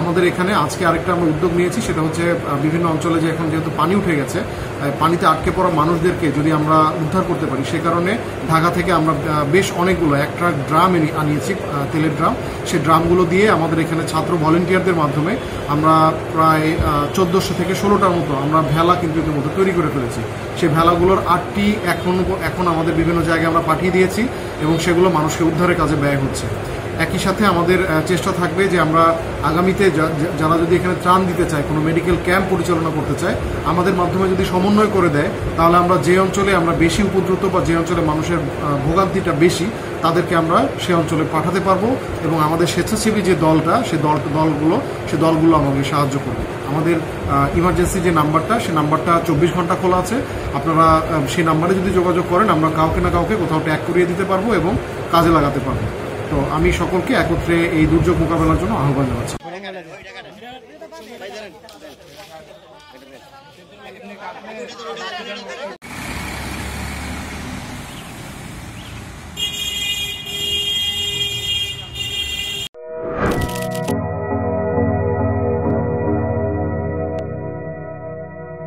আমাদের এখানে আজকে আরেকটা আমরা উদ্যোগ নিয়েছি, সেটা হচ্ছে বিভিন্ন অঞ্চলে যে এখন যেহেতু পানি উঠে গেছে, পানিতে আটকে পড়া মানুষদেরকে যদি আমরা উদ্ধার করতে পারি, সে কারণে ঢাকা থেকে আমরা বেশ অনেকগুলো এক ট্রাক ড্রাম আনিয়েছি, তেলের ড্রাম। সেই ড্রামগুলো দিয়ে আমাদের এখানে ছাত্র ভলেন্টিয়ারদের মাধ্যমে আমরা প্রায় 1400 থেকে 16টার মতো আমরা ভেলা কিন্তু ইতিমধ্যে তৈরি করে ফেলেছি। সেই ভেলাগুলোর 8টি এখন আমাদের বিভিন্ন জায়গায় আমরা পাঠিয়ে দিয়েছি এবং সেগুলো মানুষকে উদ্ধারের কাজে ব্যয় হচ্ছে। একই সাথে আমাদের চেষ্টা থাকবে যে আমরা আগামীতে যারা যদি এখানে ত্রাণ দিতে চায়, কোনো মেডিকেল ক্যাম্প পরিচালনা করতে চায়, আমাদের মাধ্যমে যদি সমন্বয় করে দেয়, তাহলে আমরা যে অঞ্চলে আমরা বেশি উপদ্রুত বা যে অঞ্চলে মানুষের ভোগান্তিটা বেশি, তাদেরকে আমরা সে অঞ্চলে পাঠাতে পারবো এবং আমাদের স্বেচ্ছাসেবী যে দলটা, সে দলগুলো আমাকে সাহায্য করবে। আমাদের ইমার্জেন্সি যে নাম্বারটা, সে নাম্বারটা 24 ঘন্টা খোলা আছে। আপনারা সেই নাম্বারে যদি যোগাযোগ করেন, আমরা কাউকে না কাউকে কোথাও ট্যাগ করিয়ে দিতে পারবো এবং কাজে লাগাতে পারবো। তো আমি সকলকে একত্রে এই দুর্যোগ মোকাবেলার জন্য আহ্বান জানাচ্ছি।